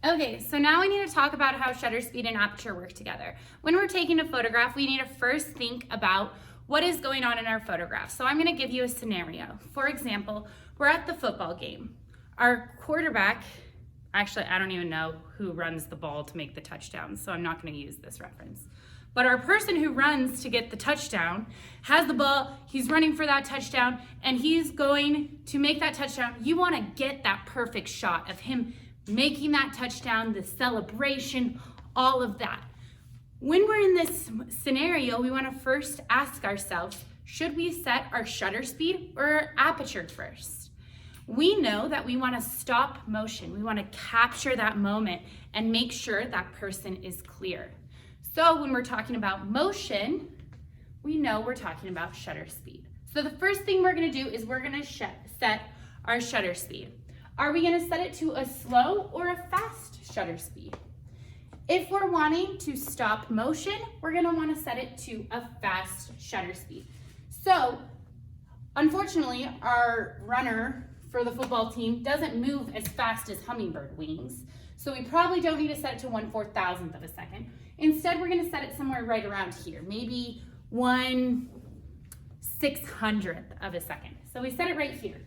Okay, so now we need to talk about how shutter speed and aperture work together. When we're taking a photograph, we need to first think about what is going on in our photograph. So I'm going to give you a scenario. For example, we're at the football game. Our quarterback, actually, I don't even know who runs the ball to make the touchdown, so I'm not going to use this reference. But our person who runs to get the touchdown has the ball, he's running for that touchdown, and he's going to make that touchdown. You want to get that perfect shot of him making that touchdown, the celebration, all of that. When we're in this scenario, we want to first ask ourselves, should we set our shutter speed or our aperture first? We know that we want to stop motion. We want to capture that moment and make sure that person is clear. So when we're talking about motion, we know we're talking about shutter speed. So the first thing we're going to do is we're going to set our shutter speed. Are we going to set it to a slow or a fast shutter speed? If we're wanting to stop motion, we're going to want to set it to a fast shutter speed. So, unfortunately, our runner for the football team doesn't move as fast as hummingbird wings, so we probably don't need to set it to 1/4000th of a second. Instead, we're going to set it somewhere right around here, maybe 1/600th of a second. So we set it right here.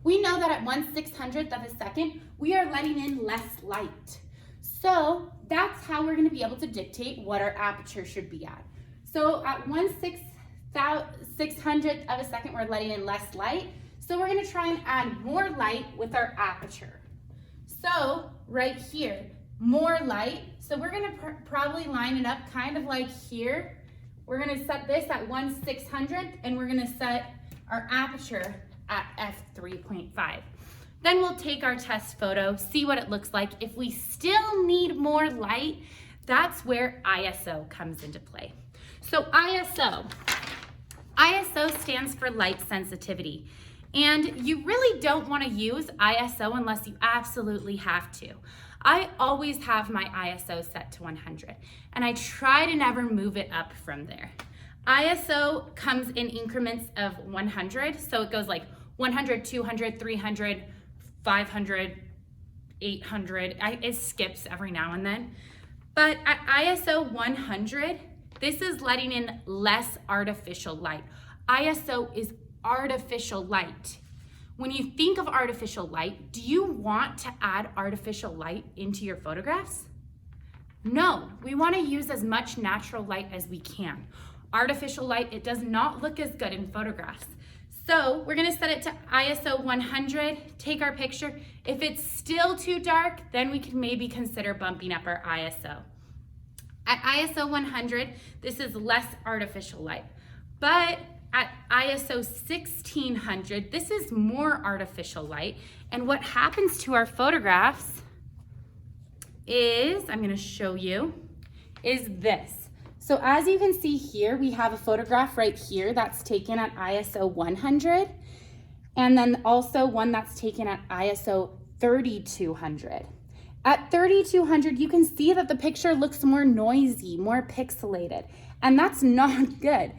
We know that at 1/600th of a second, we are letting in less light. So that's how we're going to be able to dictate what our aperture should be at. So at 1/600th of a second, we're letting in less light. So we're going to try and add more light with our aperture. So right here, more light. So we're going to probably line it up kind of like here. We're going to set this at 1/600th, and we're going to set our aperture at f3.5. Then we'll take our test photo, see what it looks like. If we still need more light, that's where ISO comes into play. So ISO stands for light sensitivity. And you really don't want to use ISO unless you absolutely have to. I always have my ISO set to 100, and I try to never move it up from there. ISO comes in increments of 100, so it goes like 100, 200, 300, 500, 800. It skips every now and then. But at ISO 100, this is letting in less artificial light. ISO is artificial light. When you think of artificial light, do you want to add artificial light into your photographs? No, we want to use as much natural light as we can. Artificial light, it does not look as good in photographs. So we're going to set it to ISO 100, take our picture. If it's still too dark, then we can maybe consider bumping up our ISO. At ISO 100, this is less artificial light. But at ISO 1600, this is more artificial light. And what happens to our photographs is, I'm going to show you, is this. So as you can see here, we have a photograph right here that's taken at ISO 100, and then also one that's taken at ISO 3200. At 3200, you can see that the picture looks more noisy, more pixelated, and that's not good.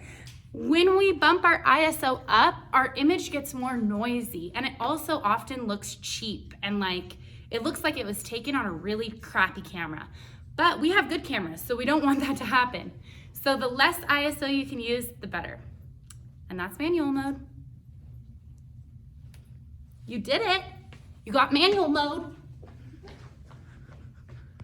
When we bump our ISO up, our image gets more noisy, and it also often looks cheap and like it looks like it was taken on a really crappy camera. But we have good cameras, so we don't want that to happen. So the less ISO you can use, the better. And that's manual mode. You did it. You got manual mode.